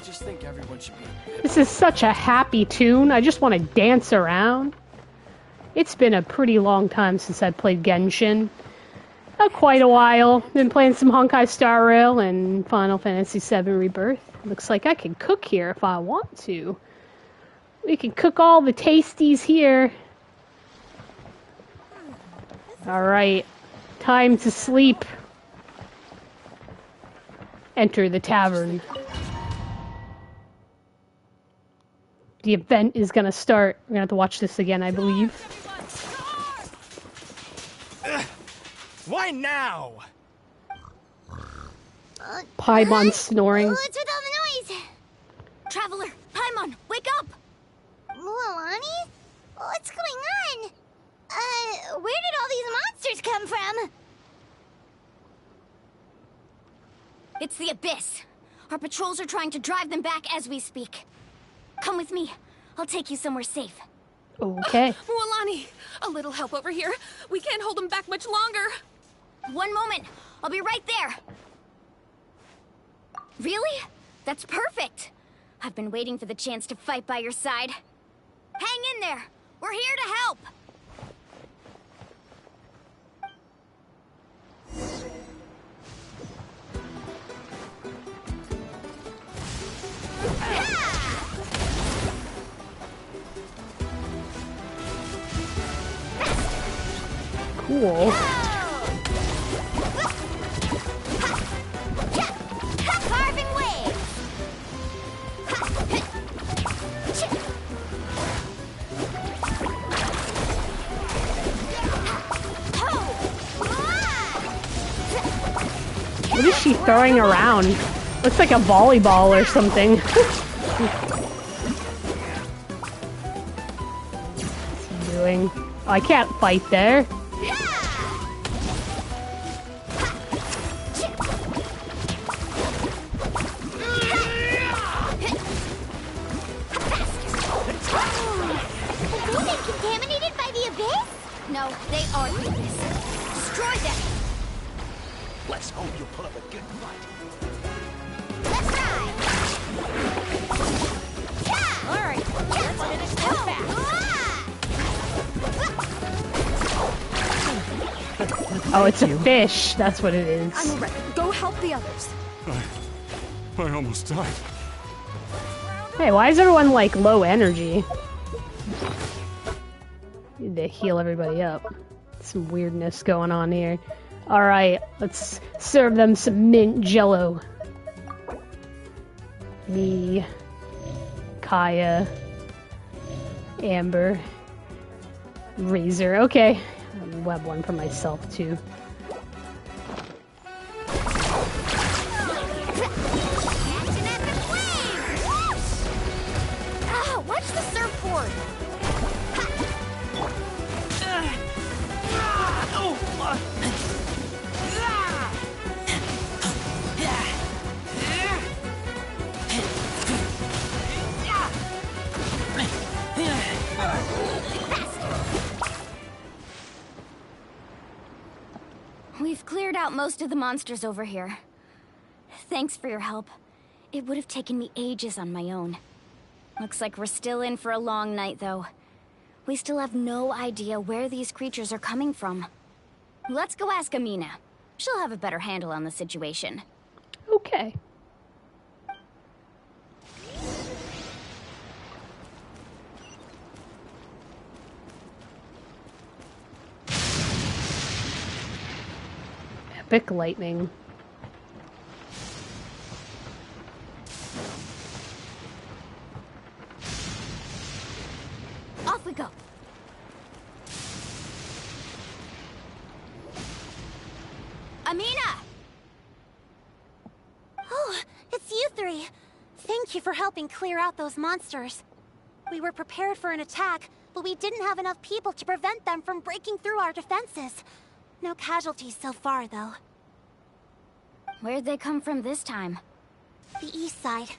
just think everyone should be. This is such a happy tune. I just want to dance around. It's been a pretty long time since I played Genshin. Quite a while. Been playing some Honkai Star Rail and Final Fantasy VII Rebirth. Looks like I can cook here if I want to. We can cook all the tasties here. Alright. Time to sleep. Enter the tavern. The event is gonna start. We're gonna have to watch this again, I believe. Why now? Paimon snoring. What's with all the noise? Traveler, Paimon, wake up! Mualani? What's going on? Where did all these monsters come from? It's the Abyss. Our patrols are trying to drive them back as we speak. Come with me. I'll take you somewhere safe. Okay. Mualani, a little help over here. We can't hold them back much longer. One moment. I'll be right there. Really? That's perfect. I've been waiting for the chance to fight by your side. Hang in there. We're here to help. Cool. Carving waves. What is she throwing around? Looks like a volleyball or something. What's he doing? Oh, I can't fight there. Contaminated by the Abyss? No, they are the Abyss. Destroy them! Let's hope you'll put up a good fight. Let's ride! Yeah! Alright, let's finish this fast. Oh, it's a fish. That's what it is. I'm ready. Go help the others. I almost died. Hey, why is everyone like low energy? Need to heal everybody up. Some weirdness going on here. Alright, let's serve them some mint jello. Me, Kaya, Amber, Razor. Okay, I'll web one for myself too. Watch the surfboard! We've cleared out most of the monsters over here. Thanks for your help. It would have taken me ages on my own. Looks like we're still in for a long night, though. We still have no idea where these creatures are coming from. Let's go ask Amina. She'll have a better handle on the situation. Okay. Epic lightning. Off we go. Amina! Oh, it's you three. Thank you for helping clear out those monsters. We were prepared for an attack, but we didn't have enough people to prevent them from breaking through our defenses. No casualties so far, though. Where'd they come from this time? The east side.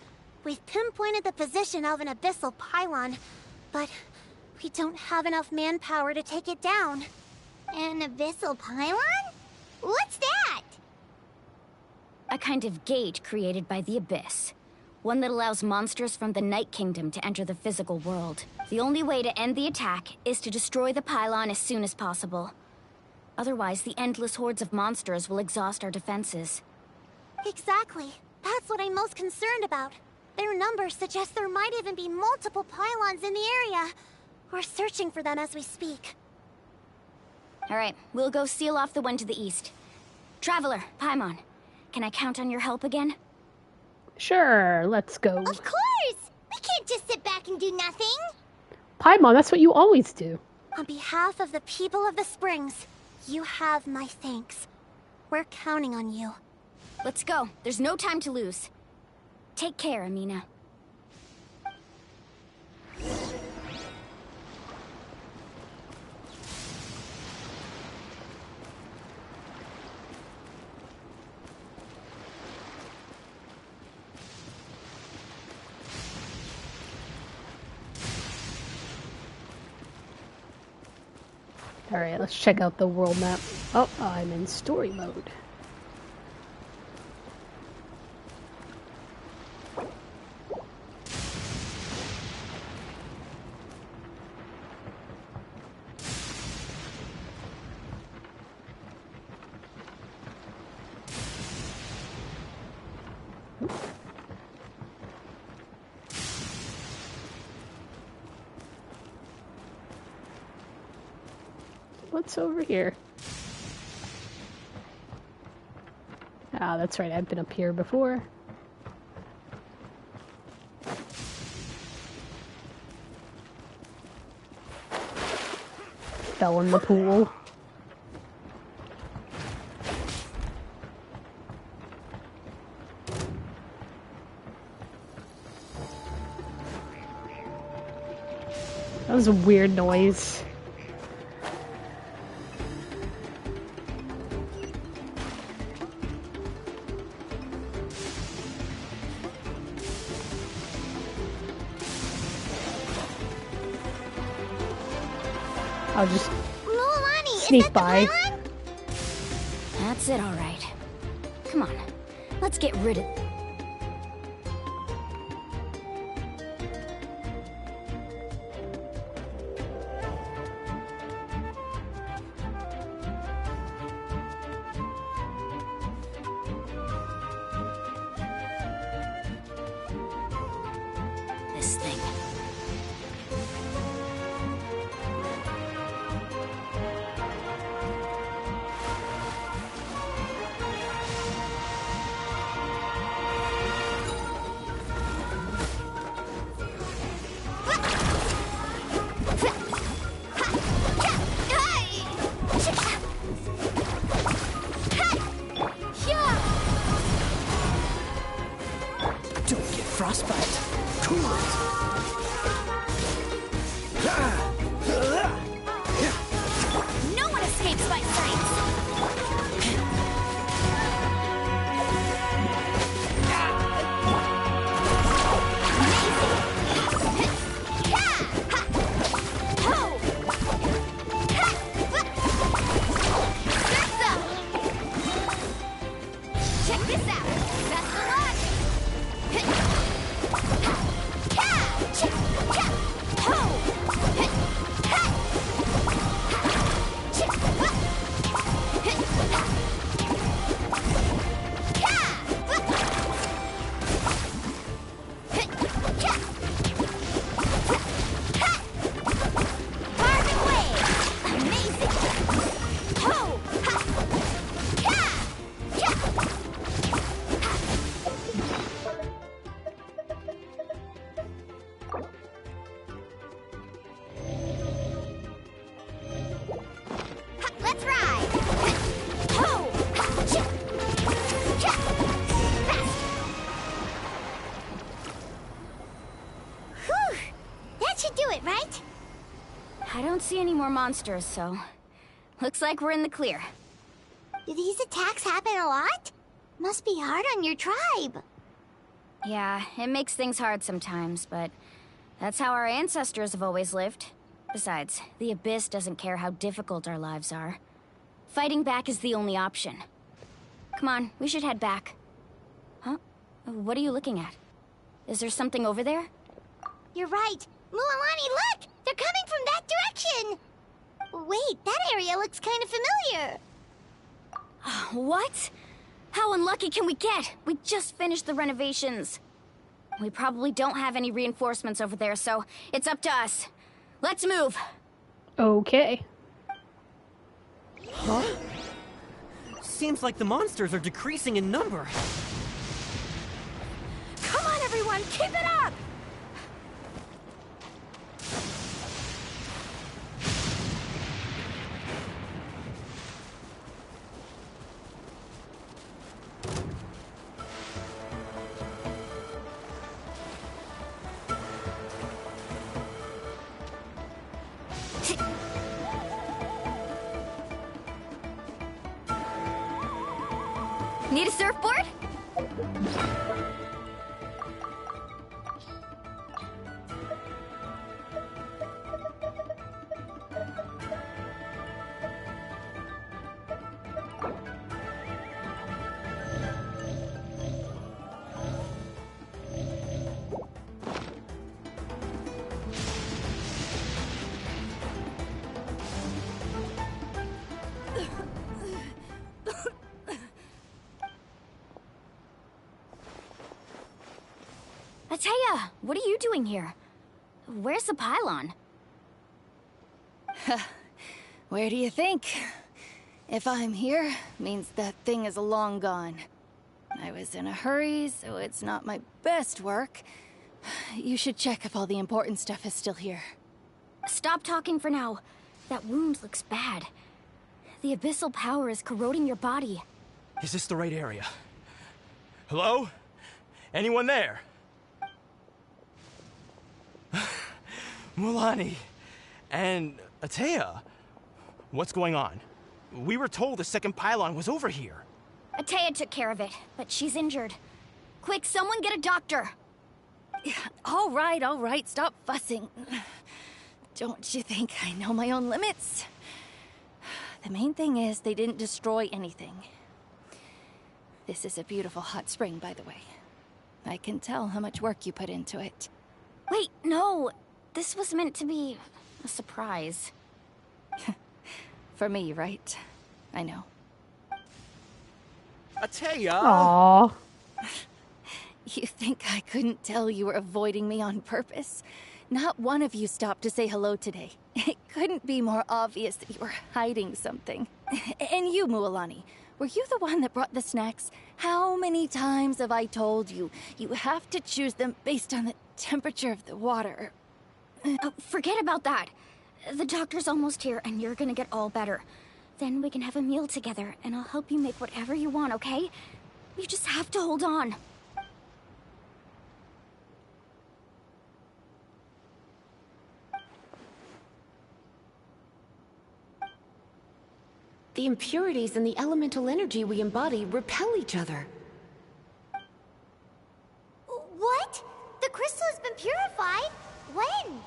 We've pinpointed the position of an abyssal pylon, but we don't have enough manpower to take it down. An abyssal pylon? What's that? A kind of gate created by the Abyss. One that allows monsters from the Night Kingdom to enter the physical world. The only way to end the attack is to destroy the pylon as soon as possible. Otherwise, the endless hordes of monsters will exhaust our defenses. Exactly. That's what I'm most concerned about. Their numbers suggest there might even be multiple pylons in the area. We're searching for them as we speak. Alright, we'll go seal off the one to the east. Traveler, Paimon, can I count on your help again? Sure, let's go. Of course! We can't just sit back and do nothing! Paimon, that's what you always do. On behalf of the people of the Springs, you have my thanks. We're counting on you. Let's go. There's no time to lose. Take care, Amina. Alright, let's check out the world map. Oh, I'm in story mode. What's over here? Ah, that's right, I've been up here before. Fell in the pool. That was a weird noise. I'll just sneak by. That's it, all right. Come on, let's get rid of... this thing. Don't get frostbite. Cool it. No one escapes my sight! Check this out! Best of luck! Let's ride! Ho! Whew! That should do it, right? I don't see any more monsters, so... looks like we're in the clear. Do these attacks happen a lot? Must be hard on your tribe. Yeah, it makes things hard sometimes, but... that's how our ancestors have always lived. Besides, the Abyss doesn't care how difficult our lives are. Fighting back is the only option. Come on, we should head back. Huh? What are you looking at? Is there something over there? You're right. Mualani, look! They're coming from that direction! Wait, that area looks kind of familiar. What? How unlucky can we get? We just finished the renovations. We probably don't have any reinforcements over there, so it's up to us. Let's move. Okay. Huh? Seems like the monsters are decreasing in number. Come on, everyone, keep it up! Need a surfboard? Ateya, what are you doing here? Where's the pylon? Where do you think? If I'm here, means that thing is long gone. I was in a hurry, so it's not my best work. You should check if all the important stuff is still here. Stop talking for now. That wound looks bad. The abyssal power is corroding your body. Is this the right area? Hello? Anyone there? Mualani and Ateya, what's going on? We were told the second pylon was over here. Ateya took care of it, but she's injured. Quick, someone get a doctor! All right, stop fussing. Don't you think I know my own limits? The main thing is they didn't destroy anything. This is a beautiful hot spring, by the way. I can tell how much work you put into it. Wait, no. This was meant to be a surprise. For me, right? I know. Ateya! Aww. You think I couldn't tell you were avoiding me on purpose? Not one of you stopped to say hello today. It couldn't be more obvious that you were hiding something. And you, Mualani, were you the one that brought the snacks? How many times have I told you, you have to choose them based on the temperature of the water? Oh, forget about that. The doctor's almost here, and you're gonna get all better. Then we can have a meal together, and I'll help you make whatever you want, okay? You just have to hold on. The impurities and the elemental energy we embody repel each other. What? The crystal has been purified? When?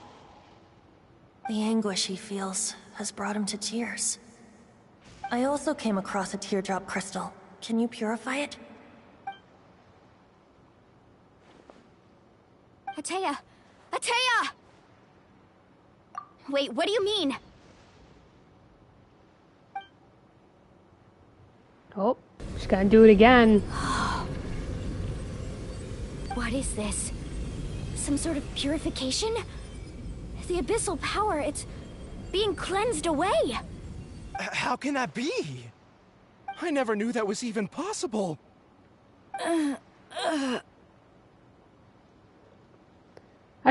The anguish he feels has brought him to tears. I also came across a teardrop crystal. Can you purify it? Ateya! Ateya! Wait, what do you mean? Oh, she's gonna do it again. What is this? Some sort of purification? The abyssal power, it's being cleansed away. How can that be? I never knew that was even possible. I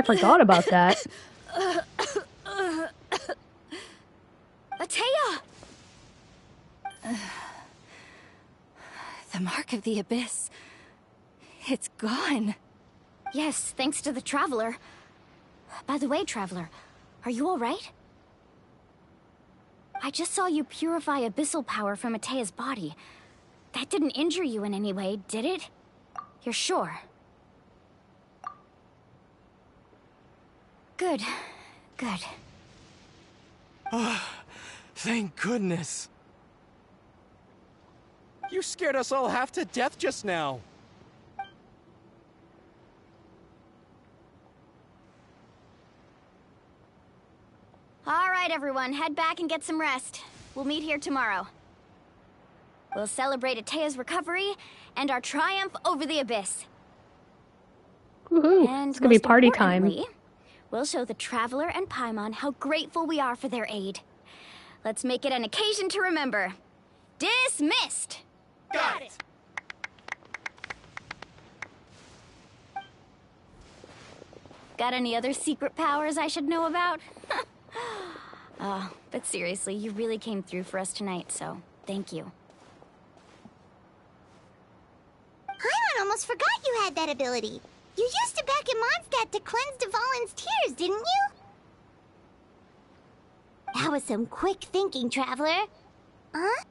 forgot about that. Ateya! The mark of the abyss. It's gone. Yes, thanks to the Traveler. By the way, Traveler, are you alright? I just saw you purify abyssal power from Ateya's body. That didn't injure you in any way, did it? You're sure? Good. Good. Thank goodness. You scared us all half to death just now. right, everyone, head back and get some rest. We'll meet here tomorrow. We'll celebrate Atea's recovery and our triumph over the Abyss. Woohoo! And It's gonna be most party time. importantly, we'll show the Traveler and Paimon how grateful we are for their aid. Let's make it an occasion to remember. Dismissed! Got it! Got any other secret powers I should know about? But seriously, you really came through for us tonight, so thank you. Paimon almost forgot you had that ability. You used it back in Mondstadt to cleanse Dvalin's tears, didn't you? That was some quick thinking, Traveler. Huh?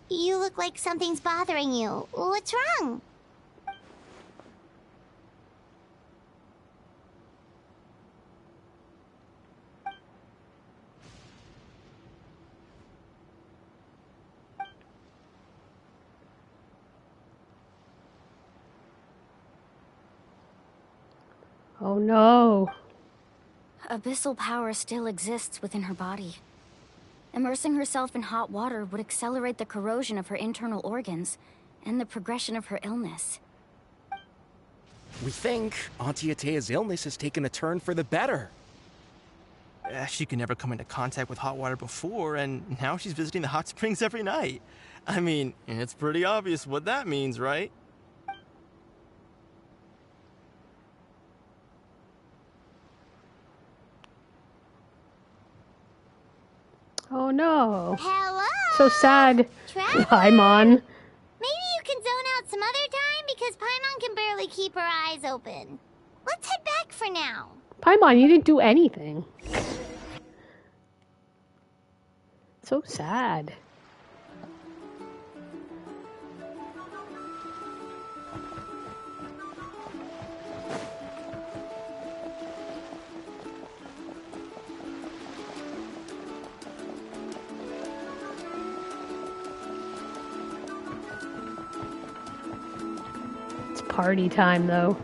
You look like something's bothering you. What's wrong? Oh no. Abyssal power still exists within her body. Immersing herself in hot water would accelerate the corrosion of her internal organs and the progression of her illness. We think Auntie Atea's illness has taken a turn for the better. She could never come into contact with hot water before, and now she's visiting the hot springs every night. I mean, it's pretty obvious what that means, right? Oh no. Hello? So sad. Traveler? Paimon. Maybe you can zone out some other time because Paimon can barely keep her eyes open. Let's head back for now. Paimon, you didn't do anything. So sad. It's party time, though.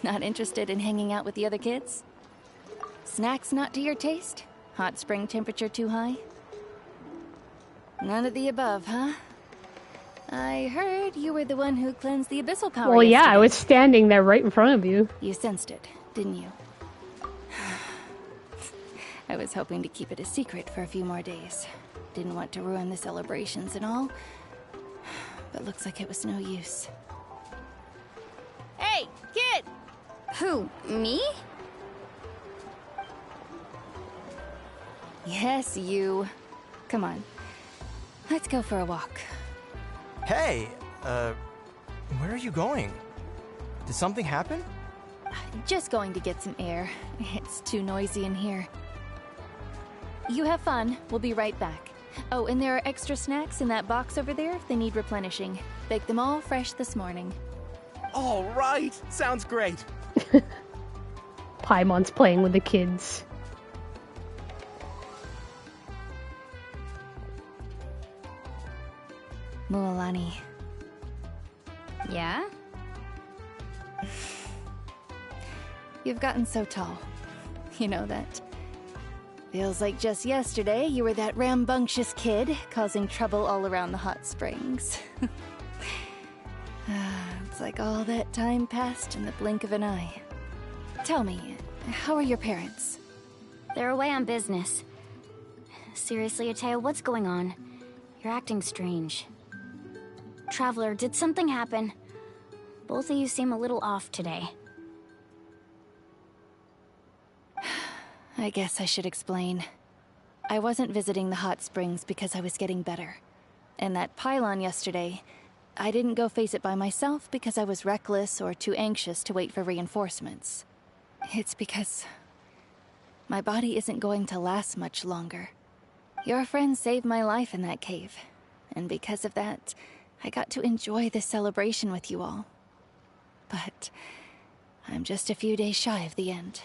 Not interested in hanging out with the other kids? Snacks not to your taste? Hot spring temperature too high? None of the above, huh? I heard you were the one who cleansed the abyssal power Well, yeah, I yesterday. was standing there right in front of you. You sensed it, didn't you? I was hoping to keep it a secret for a few more days. Didn't want to ruin the celebrations and all. But looks like it was no use. Hey, kid! Who, me? Yes, you. Come on. Let's go for a walk. Hey, where are you going? Did something happen? Just going to get some air. It's too noisy in here. You have fun. We'll be right back. Oh, and there are extra snacks in that box over there if they need replenishing. Baked them all fresh this morning. All right, sounds great. Paimon's playing with the kids. Mualani. Yeah? You've gotten so tall. You know that. Feels like just yesterday you were that rambunctious kid causing trouble all around the hot springs. It's like all that time passed in the blink of an eye. Tell me, how are your parents? They're away on business. Seriously, Atea, what's going on? You're acting strange. Traveler, did something happen? Both of you seem a little off today. I guess I should explain. I wasn't visiting the hot springs because I was getting better. And that pylon yesterday, I didn't go face it by myself because I was reckless or too anxious to wait for reinforcements. It's because my body isn't going to last much longer. Your friend saved my life in that cave, and because of that, I got to enjoy this celebration with you all. But I'm just a few days shy of the end.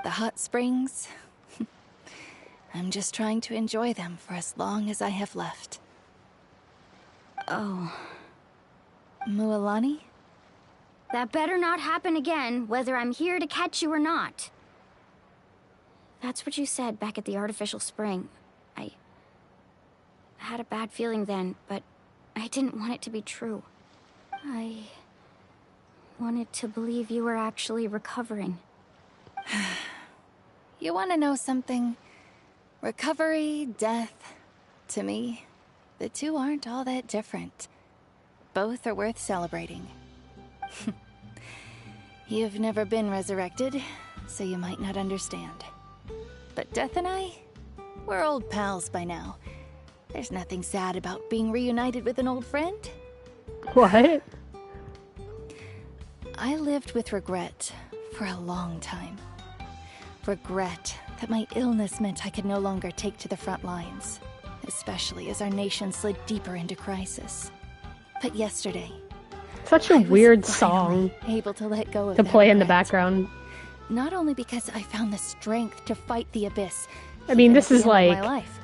The hot springs, I'm just trying to enjoy them for as long as I have left. Oh. Mualani? That better not happen again, whether I'm here to catch you or not. That's what you said back at the artificial spring. I had a bad feeling then, but I didn't want it to be true. I wanted to believe you were actually recovering. You want to know something? Recovery, death, to me, the two aren't all that different. Both are worth celebrating. You've never been resurrected, so you might not understand. But Death and I, we're old pals by now. There's nothing sad about being reunited with an old friend. What? I lived with regret for a long time. Regret that my illness meant I could no longer take to the front lines, especially as our nation slid deeper into crisis. But yesterday, Such a weird song able to let go of to that play in the regret. background. Not only because I found the strength to fight the abyss. I mean, even this at the is end of like my life,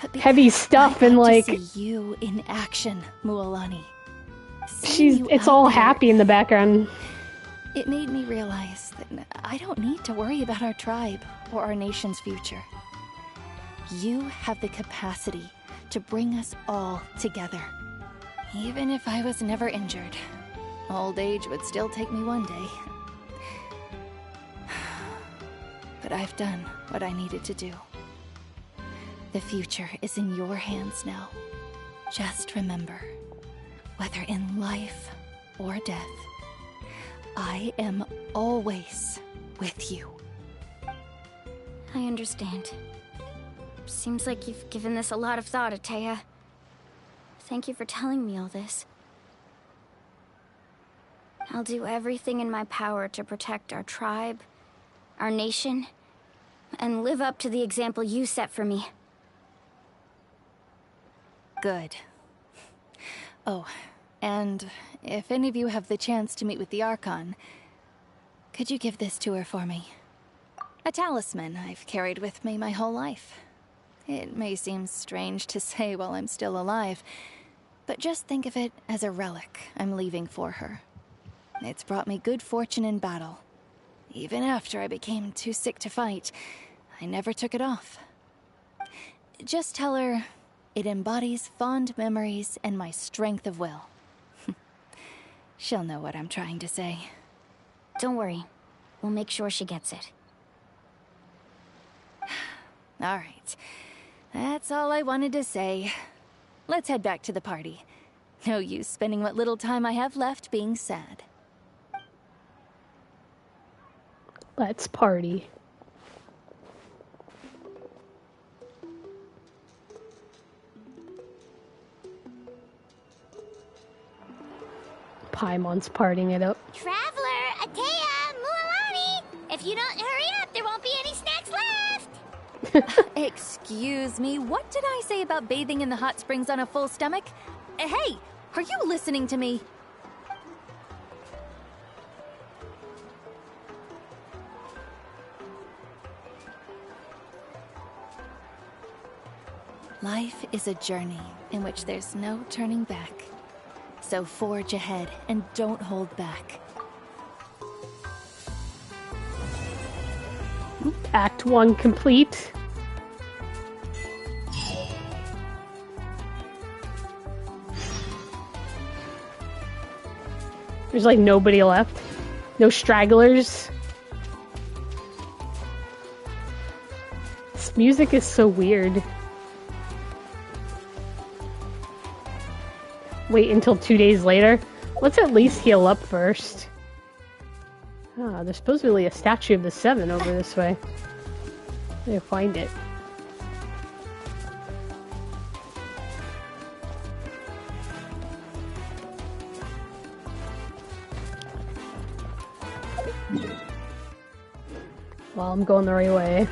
but because heavy stuff I and got like to see you in action, Mualani. Seeing you it's out all there, happy in the background. It made me realize that I don't need to worry about our tribe or our nation's future. You have the capacity to bring us all together. Even if I was never injured, old age would still take me one day. But I've done what I needed to do. The future is in your hands now. Just remember, whether in life or death, I am always with you. I understand. Seems like you've given this a lot of thought, Atea. Thank you for telling me all this. I'll do everything in my power to protect our tribe, our nation, and live up to the example you set for me. Good. Oh, and if any of you have the chance to meet with the Archon, could you give this to her for me? A talisman I've carried with me my whole life. It may seem strange to say while I'm still alive, but just think of it as a relic I'm leaving for her. It's brought me good fortune in battle. Even after I became too sick to fight, I never took it off. Just tell her it embodies fond memories and my strength of will. She'll know what I'm trying to say. Don't worry. We'll make sure she gets it. All right. That's all I wanted to say. Let's head back to the party. No use spending what little time I have left being sad. Let's party. Paimon's partying it up. Traveler, Atea, Mualani! If you don't hurry up, there won't be any snacks left! Excuse me, what did I say about bathing in the hot springs on a full stomach? Hey, are you listening to me? Life is a journey in which there's no turning back. So forge ahead and don't hold back. Act 1 complete. There's like nobody left. No stragglers. This music is so weird. Wait until 2 days later. Let's at least heal up first. Ah, there's supposedly a statue of the Seven over this way. Let me find it. Well, I'm going the right way.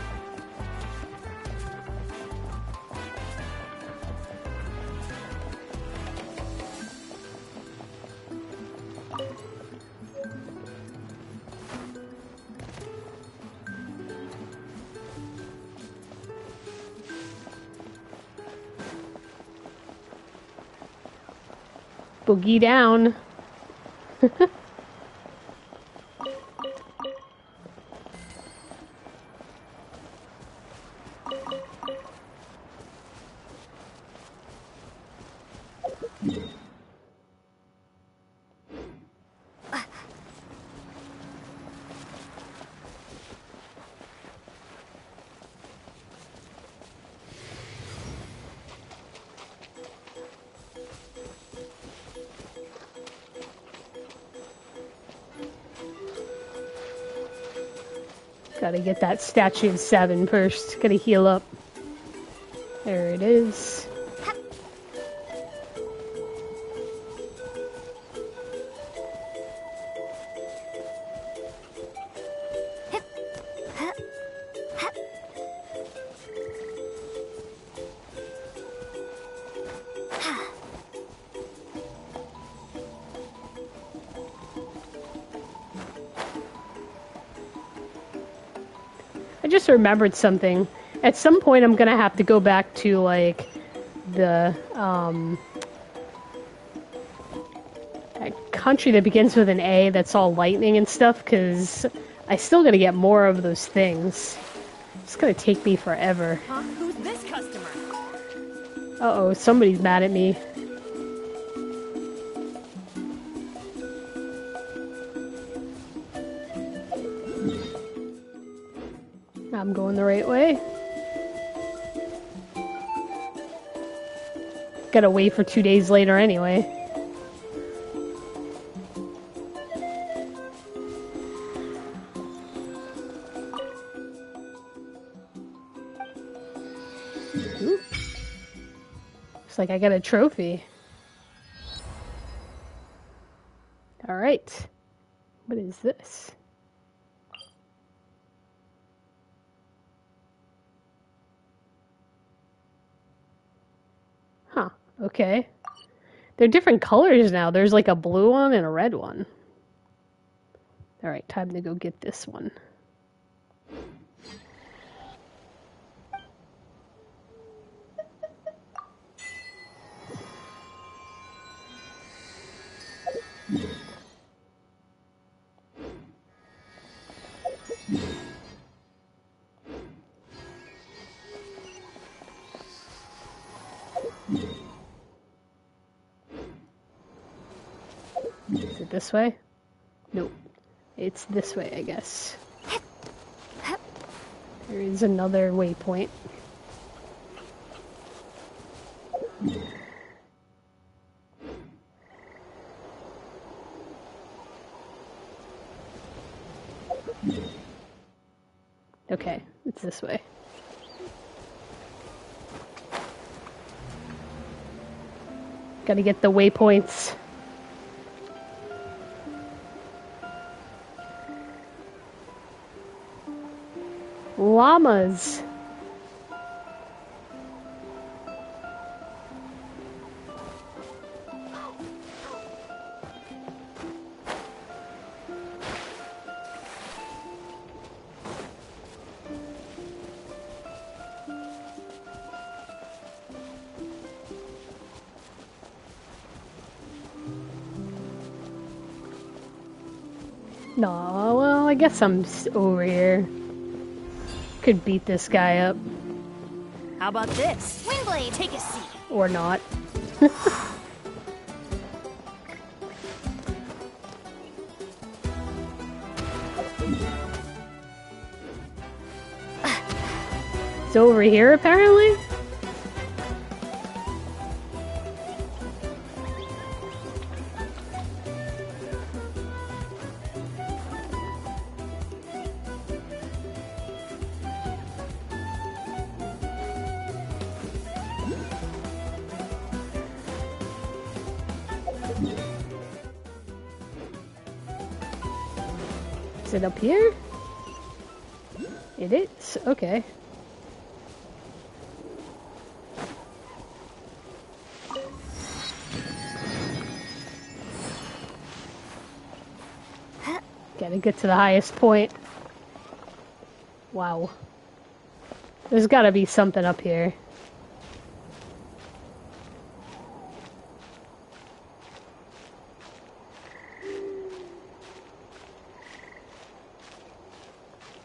Boogie down. Gotta get that statue of 7 first. Gotta heal up. There it is. I just remembered something. At some point I'm gonna have to go back to, like, the, that country that begins with an A that's all lightning and stuff, because I still gotta get more of those things. It's gonna take me forever. Huh? Who's this customer? Uh-oh, somebody's mad at me. I'm going the right way. Gotta wait for 2 days later anyway. Ooh. Looks like I got a trophy. Alright. What is this? Huh, okay. They're different colors now. There's like a blue one and a red one. Alright, time to go get this one. Is it this way? Nope. It's this way, I guess. There is another waypoint. Okay, it's this way. Gotta get the waypoints. Llamas. No, well, I guess I'm over here. Could beat this guy up. How about this? Windblade, take a seat. Or not. It's over here, apparently? Is it up here? It is. Okay. Gotta get to the highest point. Wow. There's gotta be something up here.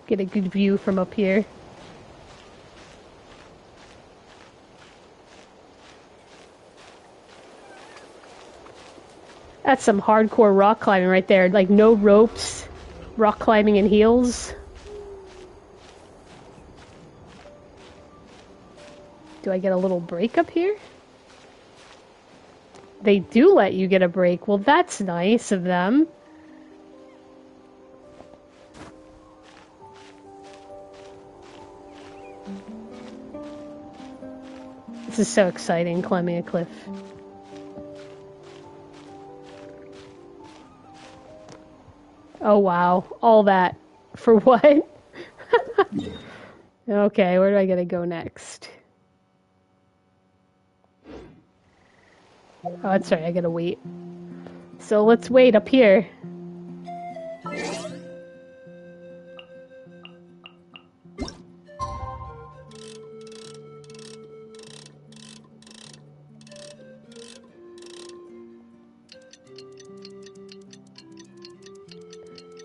Get a good view from up here. That's some hardcore rock climbing right there. Like, no ropes, rock climbing in heels. Do I get a little break up here? They do let you get a break. Well, that's nice of them. This is so exciting, climbing a cliff. Oh wow, all that. For what? Okay, where do I gotta go next? Oh, that's right, I gotta wait. So let's wait up here.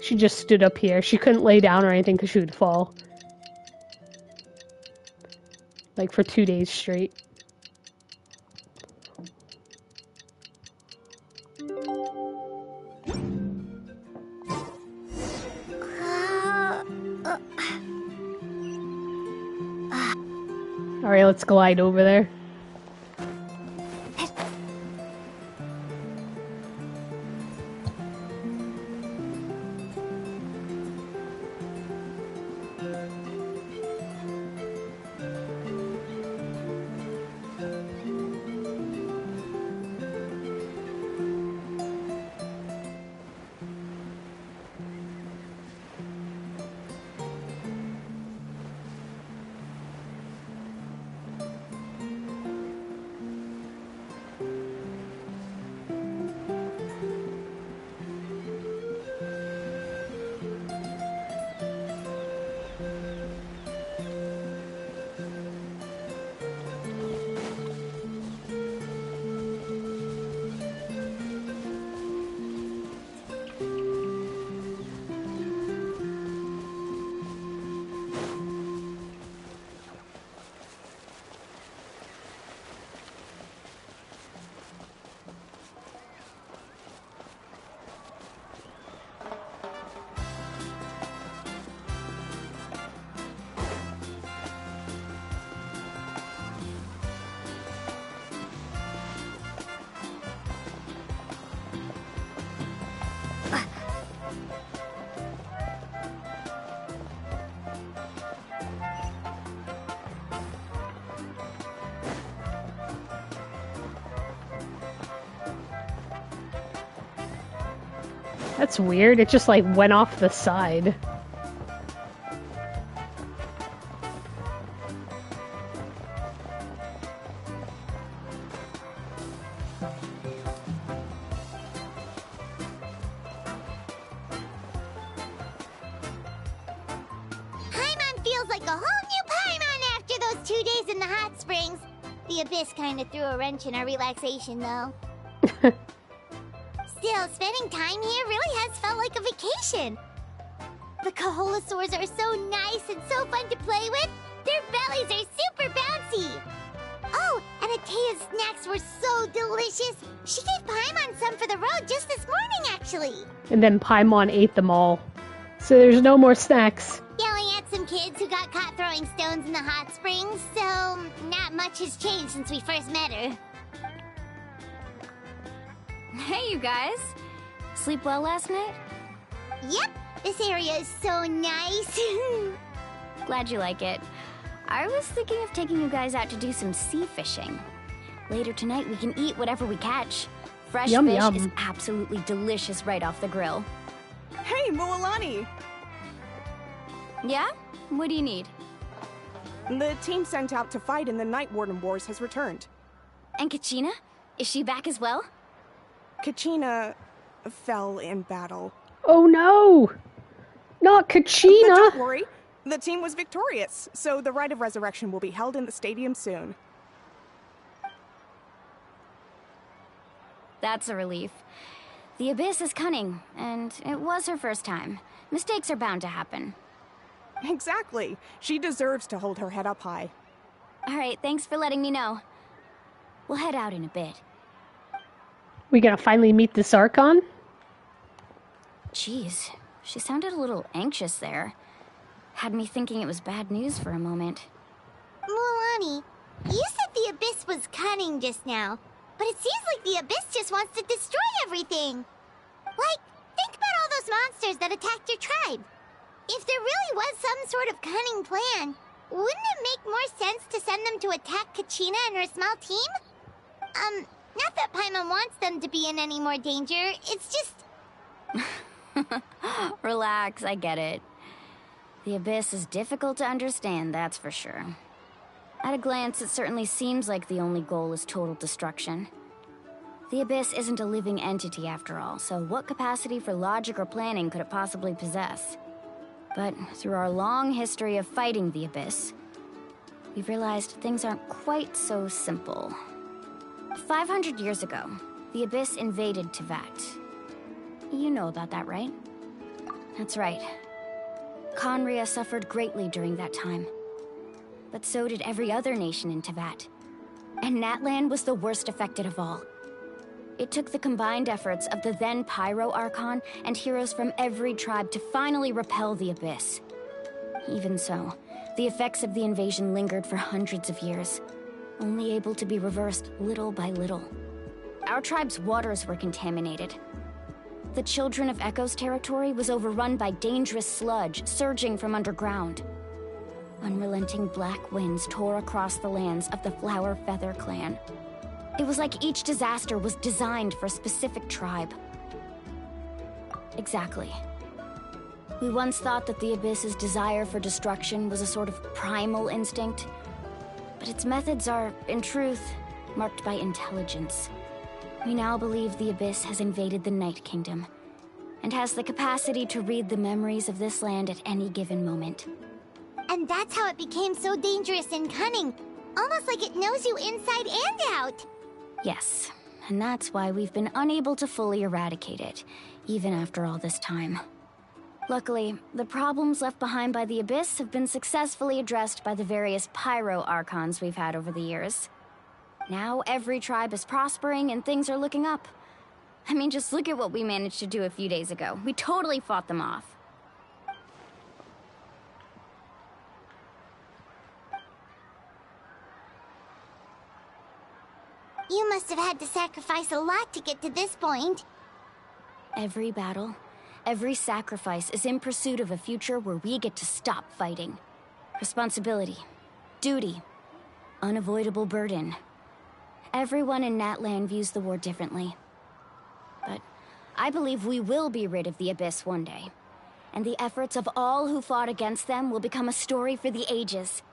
She just stood up here. She couldn't lay down or anything because she would fall. Like for 2 days straight. Alright, let's glide over there. That's weird. It just like went off the side. Paimon feels like a whole new Paimon after those 2 days in the hot springs. The abyss kind of threw a wrench in our relaxation, though. Still, spending time here really has felt like a vacation. The Kaholasaurs are so nice and so fun to play with. Their bellies are super bouncy. Oh, and Atea's snacks were so delicious. She gave Paimon some for the road just this morning, actually. And then Paimon ate them all. So there's no more snacks. Yelling at some kids who got caught throwing stones in the hot springs, so not much has changed since we first met her. Hey, you guys. Sleep well last night? Yep, this area is so nice. Glad you like it. I was thinking of taking you guys out to do some sea fishing. Later tonight, we can eat whatever we catch. Fresh Yum, fish yum. is absolutely delicious right off the grill. Hey, Moalani! Yeah? What do you need? The team sent out to fight in the Night Warden Wars has returned. And Kachina? Is she back as well? Kachina fell in battle. Oh no! Not But Kachina! don't worry, the team was victorious, so the Rite of Resurrection will be held in the stadium soon. That's a relief. The Abyss is cunning, and it was her first time. Mistakes are bound to happen. Exactly. She deserves to hold her head up high. Alright, thanks for letting me know. We'll head out in a bit. We gonna finally meet this Archon? Jeez, she sounded a little anxious there. Had me thinking it was bad news for a moment. Mualani, you said the Abyss was cunning just now, but it seems like the Abyss just wants to destroy everything. Like, think about all those monsters that attacked your tribe. If there really was some sort of cunning plan, wouldn't it make more sense to send them to attack Kachina and her small team? Not that Paimon wants them to be in any more danger, it's just... Relax, I get it. The Abyss is difficult to understand, that's for sure. At a glance, it certainly seems like the only goal is total destruction. The Abyss isn't a living entity after all, so what capacity for logic or planning could it possibly possess? But through our long history of fighting the Abyss, we've realized things aren't quite so simple. 500 years ago, the Abyss invaded Teyvat. You know about that, right? That's right. Khaenri'ah suffered greatly during that time. But so did every other nation in Teyvat. And Natlan was the worst affected of all. It took the combined efforts of the then Pyro Archon and heroes from every tribe to finally repel the Abyss. Even so, the effects of the invasion lingered for hundreds of years, only able to be reversed little by little. Our tribe's waters were contaminated. The Children of Echo's territory was overrun by dangerous sludge surging from underground. Unrelenting black winds tore across the lands of the Flower Feather clan. It was like each disaster was designed for a specific tribe. Exactly. We once thought that the Abyss's desire for destruction was a sort of primal instinct, but its methods are, in truth, marked by intelligence. We now believe the Abyss has invaded the Night Kingdom, and has the capacity to read the memories of this land at any given moment. And that's how it became so dangerous and cunning. Almost like it knows you inside and out. Yes, and that's why we've been unable to fully eradicate it, even after all this time. Luckily, the problems left behind by the Abyss have been successfully addressed by the various Pyro Archons we've had over the years. Now every tribe is prospering and things are looking up. I mean, just look at what we managed to do a few days ago. We totally fought them off. You must have had to sacrifice a lot to get to this point. Every battle, every sacrifice is in pursuit of a future where we get to stop fighting. Responsibility, duty, unavoidable burden. Everyone in Natlan views the war differently. But I believe we will be rid of the Abyss one day. And the efforts of all who fought against them will become a story for the ages.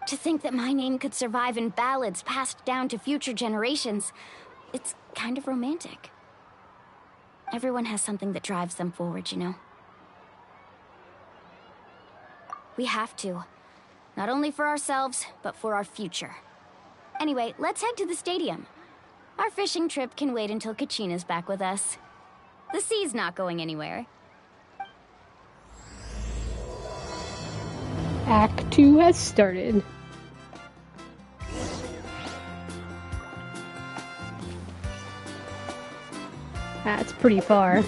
To think that my name could survive in ballads passed down to future generations, it's kind of romantic. Everyone has something that drives them forward, you know? We have to. Not only for ourselves, but for our future. Anyway, let's head to the stadium. Our fishing trip can wait until Kachina's back with us. The sea's not going anywhere. Act 2 has started. That's pretty far.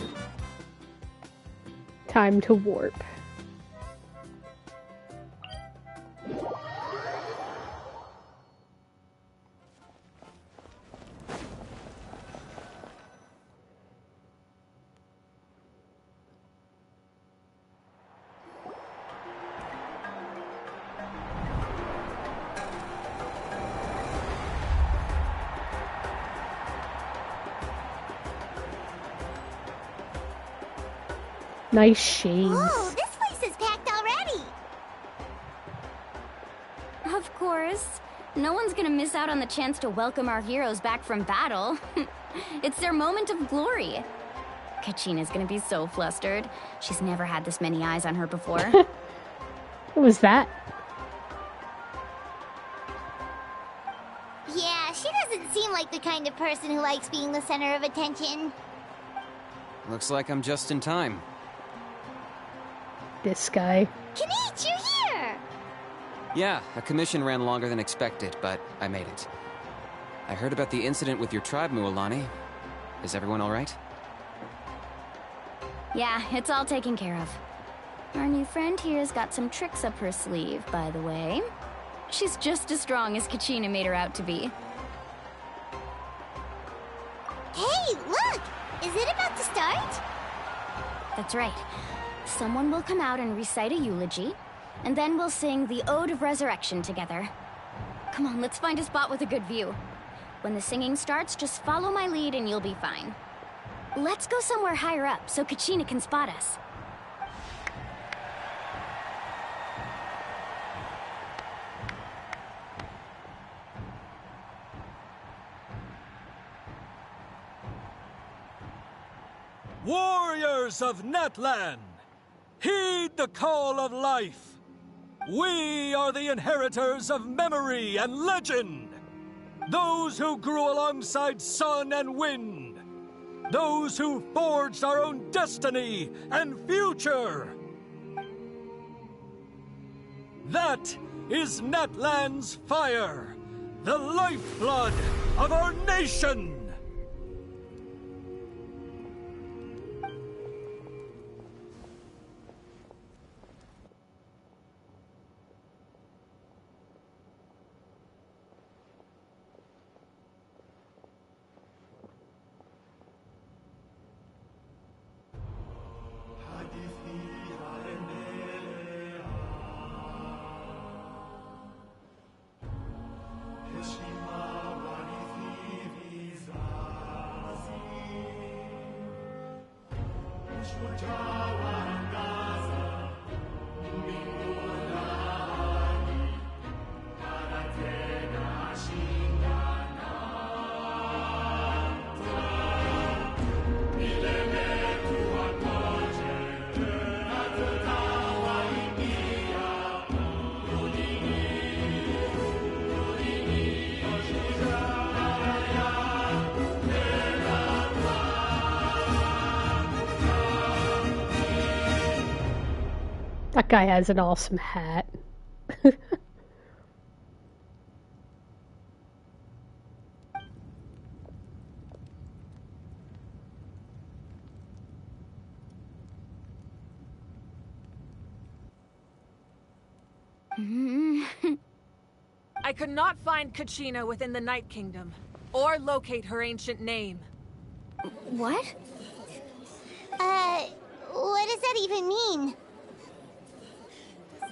Time to warp. Nice shades. Whoa, this place is packed already. course. No one's gonna miss out on the chance to welcome our heroes back from battle. It's their moment of glory. Kachina's gonna be so flustered. She's never had this many eyes on her before. What was that? Yeah, she doesn't seem like the kind of person who likes being the center of attention. Looks like I'm just in time. This guy. Kanich, you're here! Yeah, a commission ran longer than expected, but I made it. I heard about the incident with your tribe, Mualani. Is everyone alright? Yeah, it's all taken care of. Our new friend here's got some tricks up her sleeve, by the way. She's just as strong as Kachina made her out to be. Hey, look! Is it about to start? That's right. Someone will come out and recite a eulogy, and then we'll sing the Ode of Resurrection together. Come on, let's find a spot with a good view. When the singing starts, just follow my lead and you'll be fine. Let's go somewhere higher up so Kachina can spot us. Warriors of Natlan, heed the call of life. We are the inheritors of memory and legend. Those who grew alongside sun and wind. Those who forged our own destiny and future. That is Natlan's fire, the lifeblood of our nation. That guy has an awesome hat. I could not find Kachina within the Night Kingdom, or locate her ancient name. What? What does that even mean?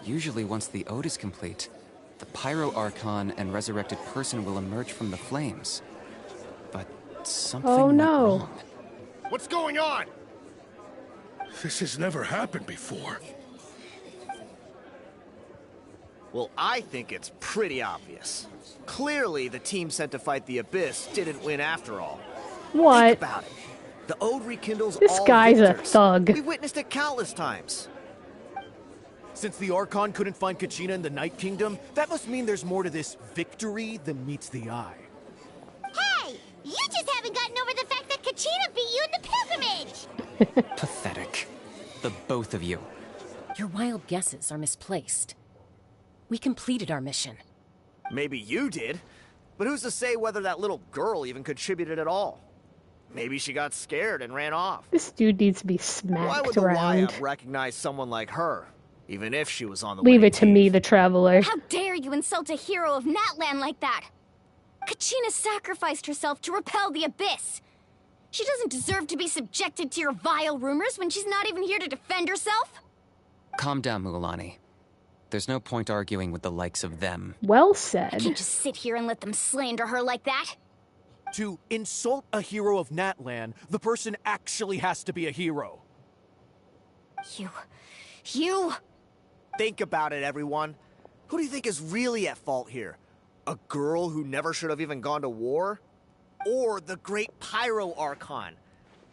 Usually once the ode is complete, the Pyro Archon and resurrected person will emerge from the flames. But something went wrong. What's going on? This has never happened before. Well, I think it's pretty obvious. Clearly, the team sent to fight the Abyss didn't win after all. What? Think about it. The ode rekindles This all guy's victors. a thug. We witnessed it countless times. Since the Archon couldn't find Kachina in the Night Kingdom, that must mean there's more to this victory than meets the eye. Hey! You just haven't gotten over the fact that Kachina beat you in the pilgrimage! Pathetic. The both of you. Your wild guesses are misplaced. We completed our mission. Maybe you did, but who's to say whether that little girl even contributed at all? Maybe she got scared and ran off. This dude needs to be Why smacked would the around. YF recognize someone like her, even if she was on the Leave winning it to me, the traveler. How dare you insult a hero of Natlan like that? Kachina sacrificed herself to repel the Abyss. She doesn't deserve to be subjected to your vile rumors when she's not even here to defend herself. Calm down, Mualani. There's no point arguing with the likes of them. Well I said. can't just sit here and let them slander her like that. To insult a hero of Natlan, the person actually has to be a hero. You... Think about it, everyone. Who do you think is really at fault here? A girl who never should have even gone to war? Or the great Pyro Archon?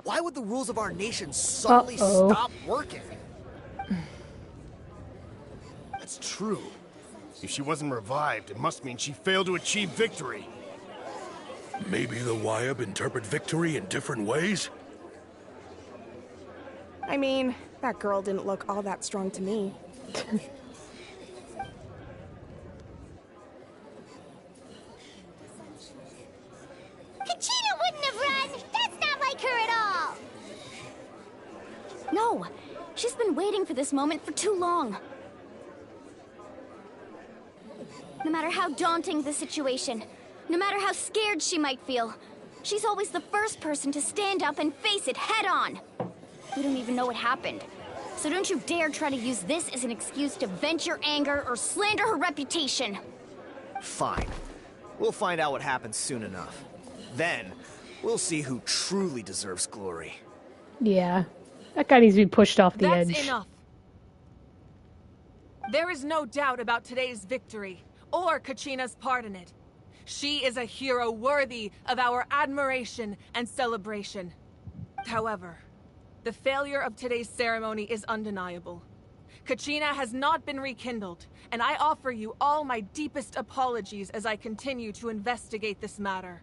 Why would the rules of our nation suddenly stop working? That's true. If she wasn't revived, it must mean she failed to achieve victory. Maybe the Wyab interpret victory in different ways? I mean, that girl didn't look all that strong to me. Kachina wouldn't have run! That's not like her at all! No, she's been waiting for this moment for too long. No matter how daunting the situation, no matter how scared she might feel, she's always the first person to stand up and face it head on. We don't even know what happened. So don't you dare try to use this as an excuse to vent your anger or slander her reputation. Fine. We'll find out what happens soon enough. Then, we'll see who truly deserves glory. Yeah. That guy needs to be pushed off the edge. That's enough. There is no doubt about today's victory, or Kachina's part in it. She is a hero worthy of our admiration and celebration. However, the failure of today's ceremony is undeniable. Kachina has not been rekindled, and I offer you all my deepest apologies as I continue to investigate this matter.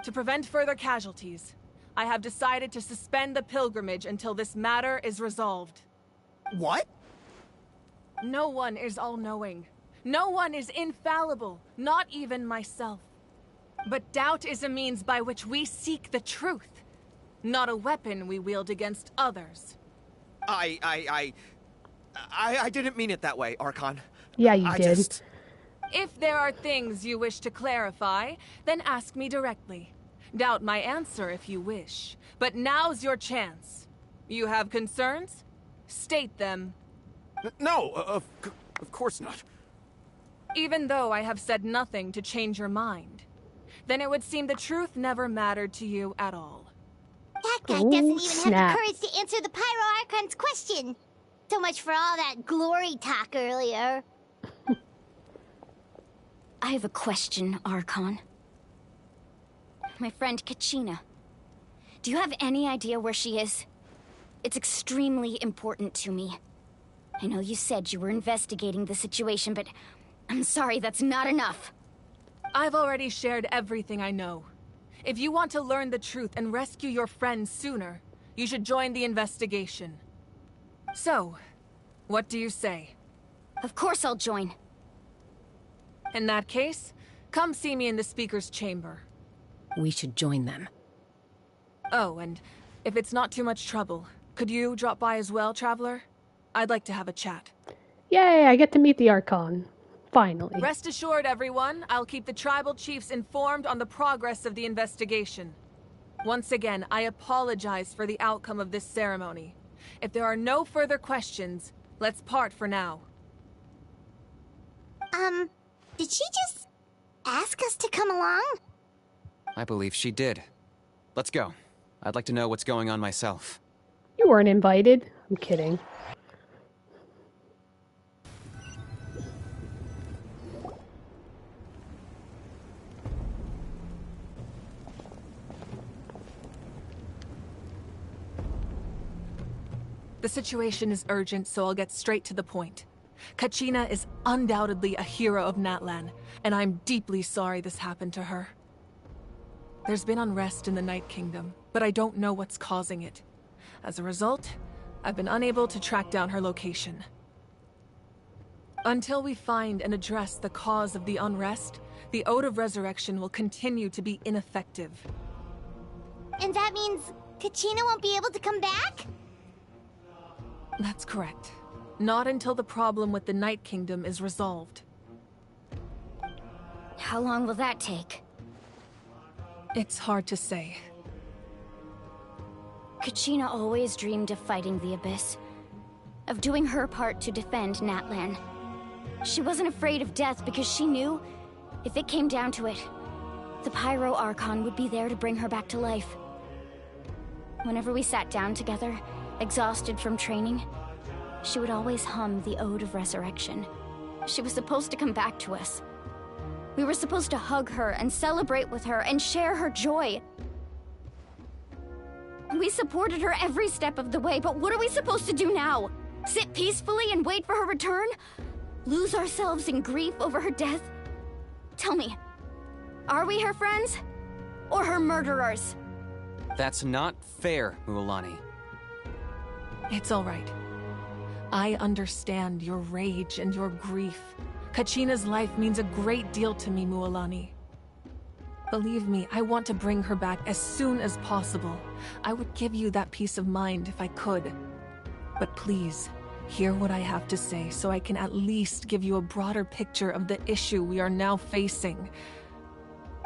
To prevent further casualties, I have decided to suspend the pilgrimage until this matter is resolved. What? No one is all-knowing. No one is infallible, not even myself. But doubt is a means by which we seek the truth, not a weapon we wield against others. I didn't mean it that way, Archon. Yeah, you did. If there are things you wish to clarify, then ask me directly. Doubt my answer if you wish. But now's your chance. You have concerns? State them. No, of course not. Even though I have said nothing to change your mind, then it would seem the truth never mattered to you at all. That guy doesn't even have the courage to answer the Pyro Archon's question. So much for all that glory talk earlier. I have a question, Archon. My friend Kachina. Do you have any idea where she is? It's extremely important to me. I know you said you were investigating the situation, but I'm sorry, that's not enough. I've already shared everything I know. If you want to learn the truth and rescue your friends sooner, you should join the investigation. So, what do you say? Of course I'll join. In that case, come see me in the speaker's chamber. We should join them. Oh, and if it's not too much trouble, could you drop by as well, Traveler? I'd like to have a chat. Yay, I get to meet the Archon. Finally. Rest assured, everyone, I'll keep the tribal chiefs informed on the progress of the investigation. Once again, I apologize for the outcome of this ceremony. If there are no further questions, let's part for now. Did she just ask us to come along? I believe she did. Let's go. I'd like to know what's going on myself. You weren't invited. I'm kidding. The situation is urgent, so I'll get straight to the point. Kachina is undoubtedly a hero of Natlan, and I'm deeply sorry this happened to her. There's been unrest in the Night Kingdom, but I don't know what's causing it. As a result, I've been unable to track down her location. Until we find and address the cause of the unrest, the Ode of Resurrection will continue to be ineffective. And that means Kachina won't be able to come back? That's correct. Not until the problem with the Night Kingdom is resolved. How long will that take? It's hard to say. Kachina always dreamed of fighting the Abyss. Of doing her part to defend Natlan. She wasn't afraid of death because she knew, if it came down to it, the Pyro Archon would be there to bring her back to life. Whenever we sat down together, exhausted from training, she would always hum the Ode of Resurrection. She was supposed to come back to us. We were supposed to hug her and celebrate with her and share her joy. We supported her every step of the way, but what are we supposed to do now? Sit peacefully and wait for her return? Lose ourselves in grief over her death? Tell me, are we her friends? Or her murderers? That's not fair, Mualani. It's all right. I understand your rage and your grief. Kachina's life means a great deal to me, Mualani. Believe me, I want to bring her back as soon as possible. I would give you that peace of mind if I could. But please, hear what I have to say so I can at least give you a broader picture of the issue we are now facing.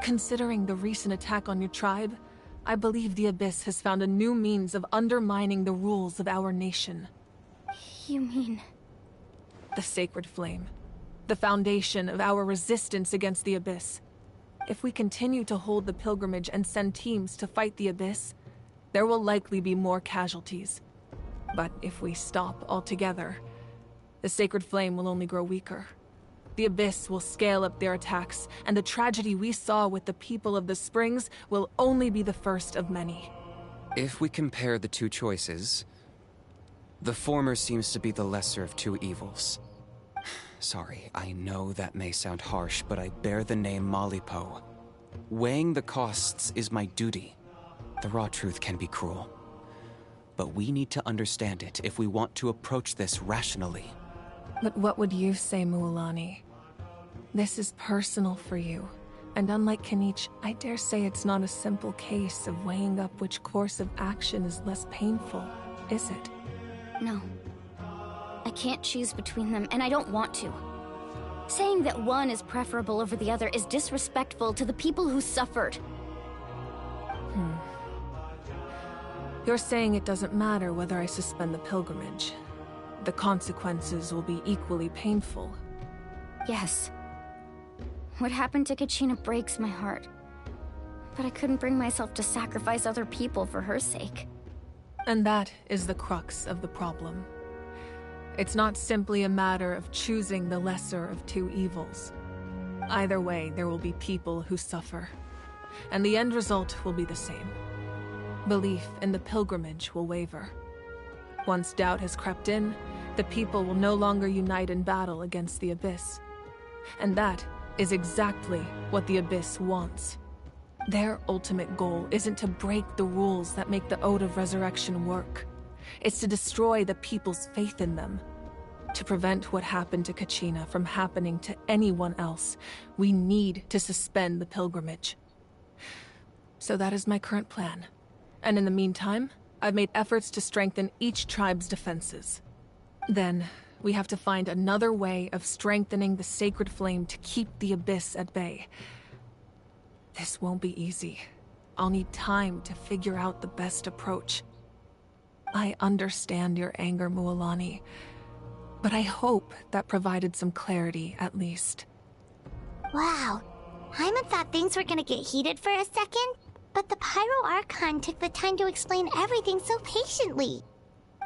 Considering the recent attack on your tribe, I believe the Abyss has found a new means of undermining the rules of our nation. You mean... The Sacred Flame. The foundation of our resistance against the Abyss. If we continue to hold the pilgrimage and send teams to fight the Abyss, there will likely be more casualties. But if we stop altogether, the Sacred Flame will only grow weaker. The Abyss will scale up their attacks, and the tragedy we saw with the people of the Springs will only be the first of many. If we compare the two choices, the former seems to be the lesser of two evils. Sorry, I know that may sound harsh, but I bear the name Malipo. Weighing the costs is my duty. The raw truth can be cruel. But we need to understand it if we want to approach this rationally. But what would you say, Mualani? This is personal for you. And unlike Kanich, I dare say it's not a simple case of weighing up which course of action is less painful, is it? No. I can't choose between them, and I don't want to. Saying that one is preferable over the other is disrespectful to the people who suffered. You're saying it doesn't matter whether I suspend the pilgrimage. The consequences will be equally painful. Yes. What happened to Kachina breaks my heart. But I couldn't bring myself to sacrifice other people for her sake. And that is the crux of the problem. It's not simply a matter of choosing the lesser of two evils. Either way, there will be people who suffer. And the end result will be the same. Belief in the pilgrimage will waver. Once doubt has crept in, the people will no longer unite in battle against the Abyss. And that is exactly what the Abyss wants. Their ultimate goal isn't to break the rules that make the Ode of Resurrection work. It's to destroy the people's faith in them. To prevent what happened to Kachina from happening to anyone else, we need to suspend the pilgrimage. So that is my current plan. And in the meantime, I've made efforts to strengthen each tribe's defenses. Then, we have to find another way of strengthening the Sacred Flame to keep the Abyss at bay. This won't be easy. I'll need time to figure out the best approach. I understand your anger, Mualani, but I hope that provided some clarity, at least. Wow. Hyman thought things were gonna get heated for a second, but the Pyro Archon took the time to explain everything so patiently.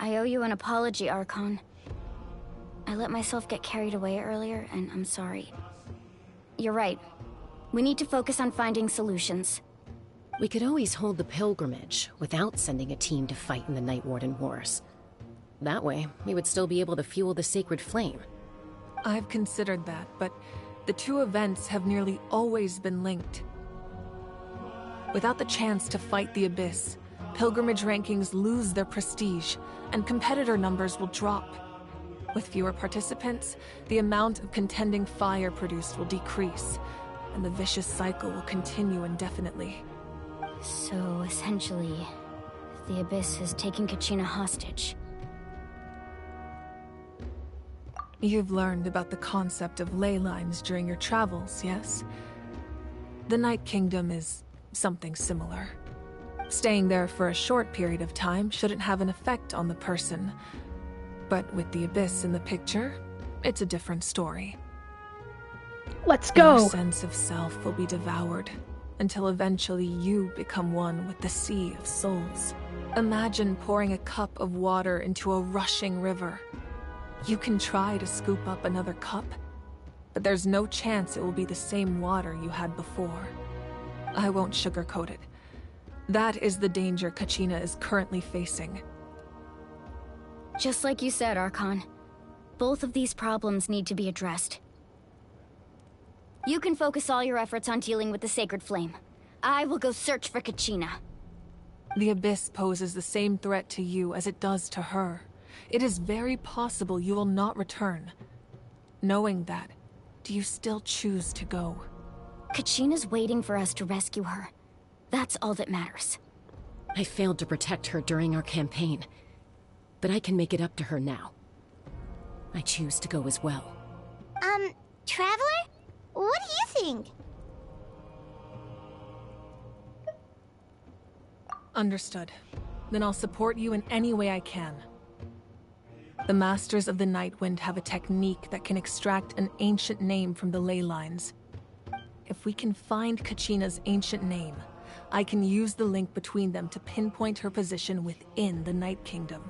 I owe you an apology, Archon. I let myself get carried away earlier, and I'm sorry. You're right. We need to focus on finding solutions. We could always hold the pilgrimage without sending a team to fight in the Night Warden Wars. That way, we would still be able to fuel the Sacred Flame. I've considered that, but the two events have nearly always been linked. Without the chance to fight the Abyss, pilgrimage rankings lose their prestige, and competitor numbers will drop. With fewer participants, the amount of contending fire produced will decrease, and the vicious cycle will continue indefinitely. So, essentially, the Abyss has taken Kachina hostage. You've learned about the concept of ley lines during your travels, yes? The Night Kingdom is something similar. Staying there for a short period of time shouldn't have an effect on the person. But with the Abyss in the picture, it's a different story. Let's go! Your sense of self will be devoured, until eventually you become one with the Sea of Souls. Imagine pouring a cup of water into a rushing river. You can try to scoop up another cup, but there's no chance it will be the same water you had before. I won't sugarcoat it. That is the danger Kachina is currently facing. Just like you said, Archon. Both of these problems need to be addressed. You can focus all your efforts on dealing with the Sacred Flame. I will go search for Kachina. The Abyss poses the same threat to you as it does to her. It is very possible you will not return. Knowing that, do you still choose to go? Kachina's waiting for us to rescue her. That's all that matters. I failed to protect her during our campaign, but I can make it up to her now. I choose to go as well. Traveler? What do you think? Understood. Then I'll support you in any way I can. The Masters of the Nightwind have a technique that can extract an ancient name from the ley lines. If we can find Kachina's ancient name, I can use the link between them to pinpoint her position within the Night Kingdom.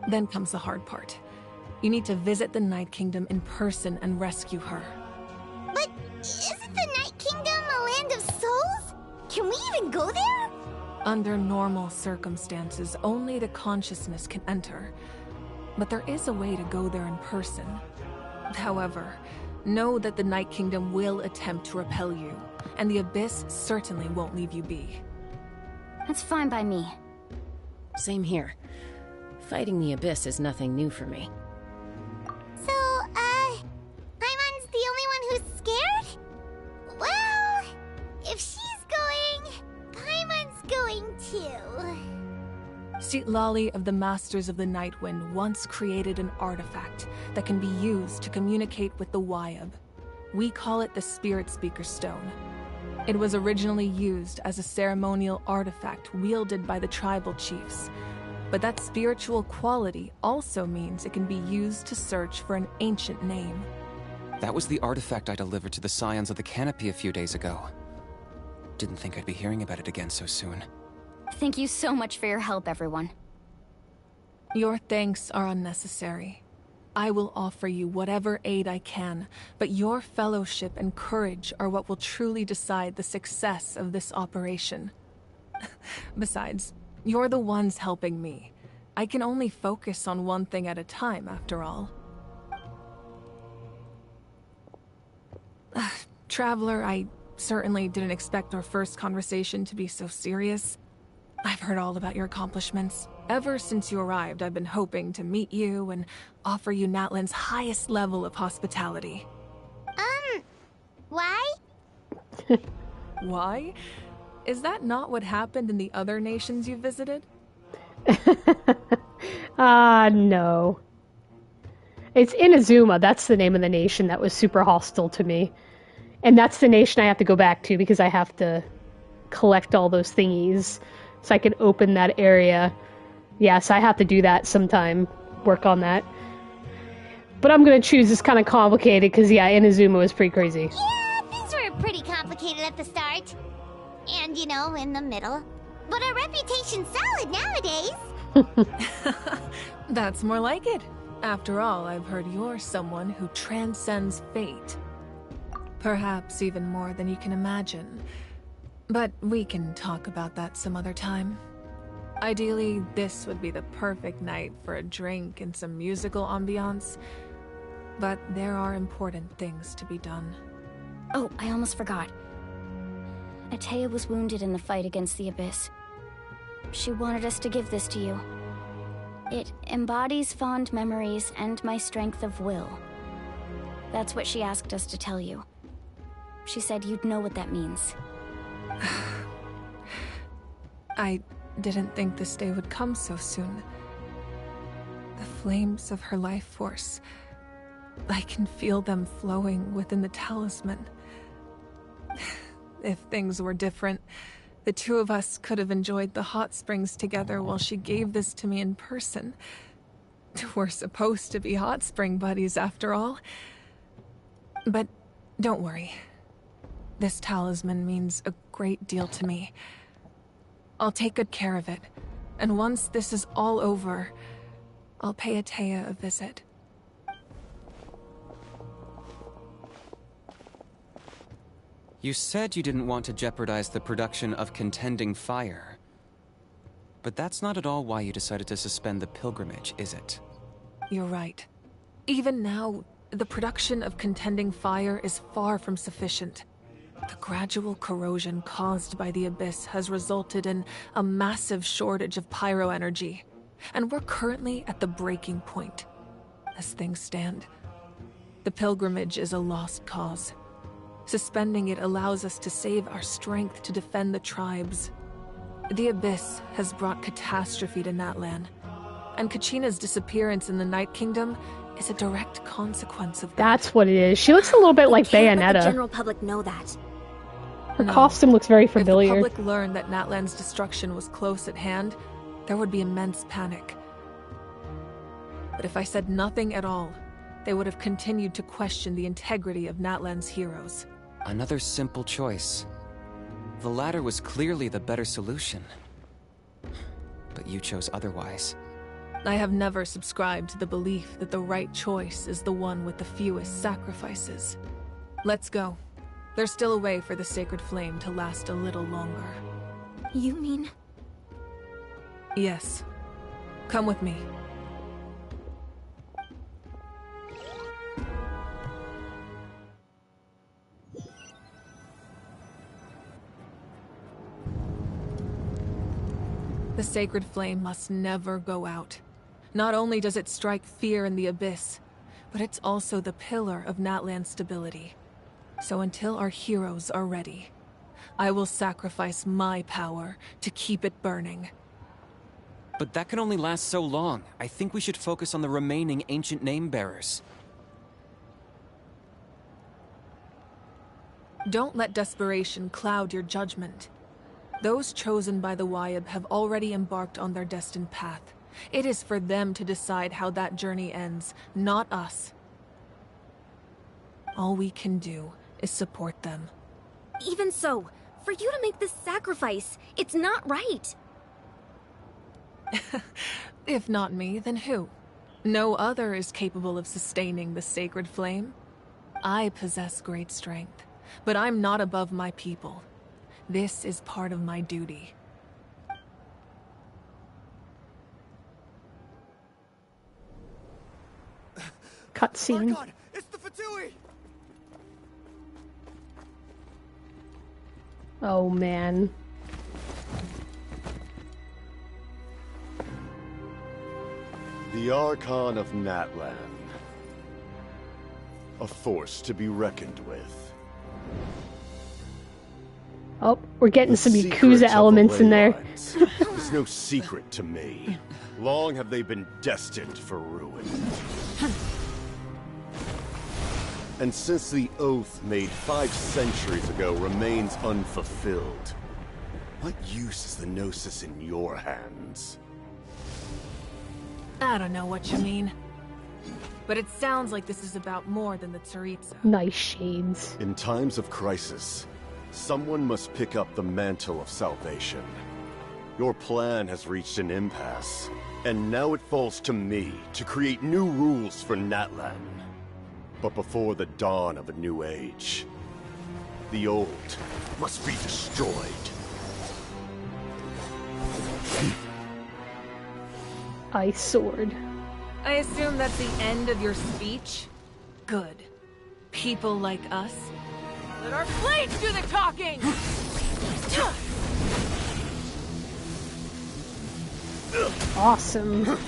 Then comes the hard part. You need to visit the Night Kingdom in person and rescue her. But isn't the Night Kingdom a land of souls? Can we even go there? Under normal circumstances, only the consciousness can enter. But there is a way to go there in person. However, know that the Night Kingdom will attempt to repel you, and the Abyss certainly won't leave you be. That's fine by me. Same here. Fighting the Abyss is nothing new for me. So, Paimon's the only one who's scared? Well, if she's going, Paimon's going too. Citlali of the Masters of the Nightwind once created an artifact that can be used to communicate with the Wayab. We call it the Spirit Speaker Stone. It was originally used as a ceremonial artifact wielded by the tribal chiefs. But that spiritual quality also means it can be used to search for an ancient name. That was the artifact I delivered to the Scions of the Canopy a few days ago. Didn't think I'd be hearing about it again so soon. Thank you so much for your help, everyone. Your thanks are unnecessary. I will offer you whatever aid I can, but your fellowship and courage are what will truly decide the success of this operation. Besides, you're the ones helping me. I can only focus on one thing at a time, after all. Traveler, I certainly didn't expect our first conversation to be so serious. I've heard all about your accomplishments. Ever since you arrived, I've been hoping to meet you and offer you Natlan's highest level of hospitality. Why? Why? Is that not what happened in the other nations you visited? No. It's Inazuma, that's the name of the nation that was super hostile to me. And that's the nation I have to go back to because I have to collect all those thingies so I can open that area. Yes, I have to do that sometime, work on that. But I'm gonna choose this kind of complicated because, yeah, Inazuma was pretty crazy. Yeah, things were pretty complicated at the start. And, you know, in the middle. But our reputation's solid nowadays. That's more like it. After all, I've heard you're someone who transcends fate. Perhaps even more than you can imagine. But we can talk about that some other time. Ideally, this would be the perfect night for a drink and some musical ambiance. But there are important things to be done. Oh, I almost forgot. Atea was wounded in the fight against the Abyss. She wanted us to give this to you. It embodies fond memories and my strength of will. That's what she asked us to tell you. She said you'd know what that means. I didn't think this day would come so soon. The flames of her life force. I can feel them flowing within the talisman. If things were different, the two of us could have enjoyed the hot springs together while she gave this to me in person. We're supposed to be hot spring buddies after all. But don't worry. This talisman means a great deal to me. I'll take good care of it, and once this is all over, I'll pay Atea a visit. You said you didn't want to jeopardize the production of contending fire. But that's not at all why you decided to suspend the pilgrimage, is it? You're right. Even now, the production of contending fire is far from sufficient. The gradual corrosion caused by the Abyss has resulted in a massive shortage of pyro energy, and we're currently at the breaking point. As things stand, the pilgrimage is a lost cause. Suspending it allows us to save our strength to defend the tribes. The Abyss has brought catastrophe to Natlan, and Kachina's disappearance in the Night Kingdom is a direct consequence of that. That's what it is. She looks a little bit like Let the Bayonetta. general public know that. Her costume looks very familiar. If the public learned that Natlan's destruction was close at hand, there would be immense panic. But if I said nothing at all, they would have continued to question the integrity of Natlan's heroes. Another simple choice. The latter was clearly the better solution. But you chose otherwise. I have never subscribed to the belief that the right choice is the one with the fewest sacrifices. Let's go. There's still a way for the sacred flame to last a little longer. You mean? Yes. Come with me. The sacred flame must never go out. Not only does it strike fear in the Abyss, but it's also the pillar of Natlan's stability. So until our heroes are ready, I will sacrifice my power to keep it burning. But that can only last so long. I think we should focus on the remaining ancient name-bearers. Don't let desperation cloud your judgment. Those chosen by the Wayab have already embarked on their destined path. It is for them to decide how that journey ends, not us. All we can do is support them. Even so, for you to make this sacrifice, it's not right. If not me, then who? No other is capable of sustaining the sacred flame. I possess great strength, but I'm not above my people. This is part of my duty. Cutscene. Archon, it's the Fatui! Oh man. The Archon of Natlan. A force to be reckoned with. Oh, we're getting some Yakuza elements in there. Is no secret to me. Long have they been destined for ruin. And since the oath made 5 centuries ago remains unfulfilled, what use is the Gnosis in your hands? I don't know what you mean. But it sounds like this is about more than the Tsaritsa. Nice shades. In times of crisis, someone must pick up the mantle of salvation. Your plan has reached an impasse, and now it falls to me to create new rules for Natlan. But before the dawn of a new age, the old must be destroyed. Ice sword. I assume that's the end of your speech? Good. People like us. Let our blades do the talking! Awesome.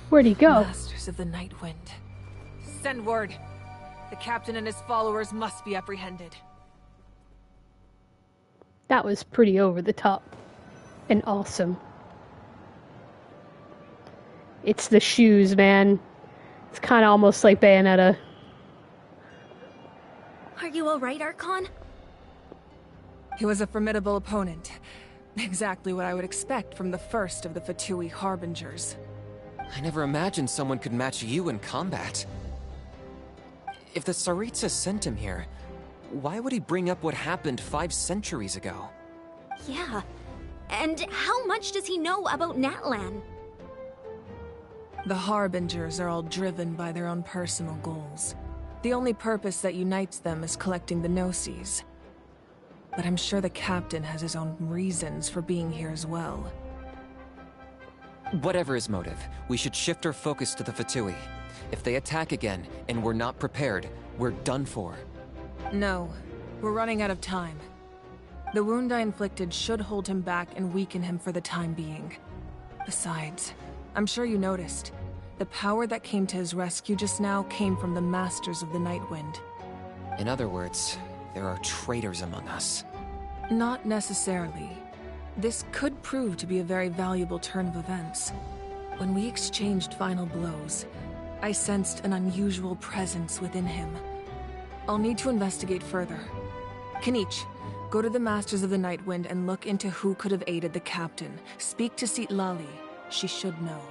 Where'd he go? Masters of the Night Wind. Send word. The captain and his followers must be apprehended. That was pretty over the top. And awesome. It's the shoes, man. It's kind of almost like Bayonetta. Are you alright, Archon? He was a formidable opponent. Exactly what I would expect from the first of the Fatui Harbingers. I never imagined someone could match you in combat. If the Tsaritsa sent him here, why would he bring up what happened 5 centuries ago? Yeah. And how much does he know about Natlan? The Harbingers are all driven by their own personal goals. The only purpose that unites them is collecting the Gnosis. But I'm sure the captain has his own reasons for being here as well. Whatever his motive, we should shift our focus to the Fatui. If they attack again, and we're not prepared, we're done for. No, we're running out of time. The wound I inflicted should hold him back and weaken him for the time being. Besides, I'm sure you noticed, the power that came to his rescue just now came from the Masters of the Night Wind. In other words, there are traitors among us. Not necessarily. This could prove to be a very valuable turn of events. When we exchanged final blows, I sensed an unusual presence within him. I'll need to investigate further. Kanich, go to the Masters of the Night Wind and look into who could have aided the captain. Speak to Sitlali. She should know.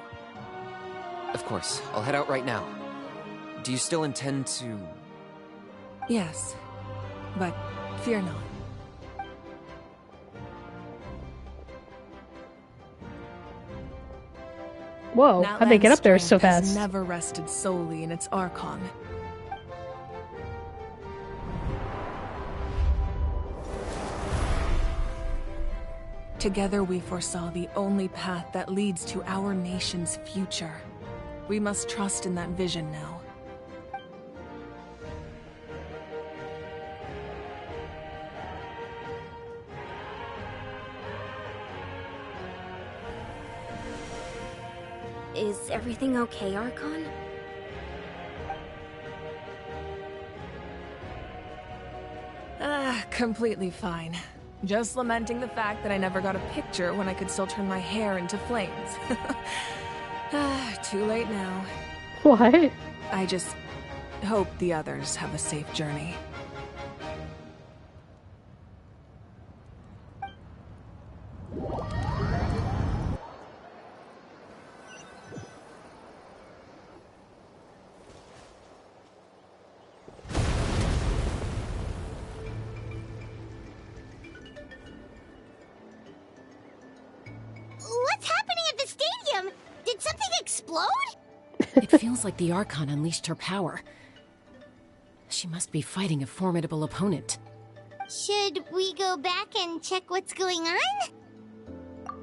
Of course, I'll head out right now. Do you still intend to... Yes, but fear not. Whoa, how'd they get up there so fast? Has never rested solely in its Archon. Together we foresaw the only path that leads to our nation's future. We must trust in that vision now. Is everything okay, Archon? Completely fine. Just lamenting the fact that I never got a picture when I could still turn my hair into flames. Too late now. What? I just hope the others have a safe journey. What's happening at the stadium? Did something explode? It feels like the Archon unleashed her power. She must be fighting a formidable opponent. Should we go back and check what's going on?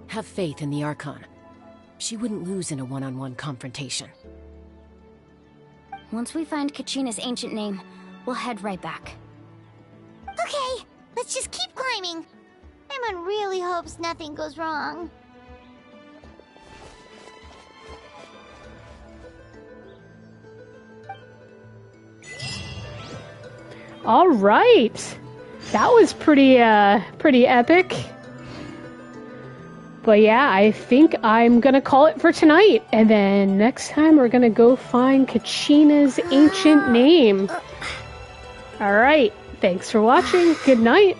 Have faith in the Archon. She wouldn't lose in a one-on-one confrontation. Once we find Kachina's ancient name, we'll head right back. Okay, let's just keep climbing. Emma really hopes nothing goes wrong. All right, that was pretty epic. But yeah, I think I'm gonna call it for tonight, and then next time we're gonna go find Kachina's ancient name. All right, thanks for watching. Good night.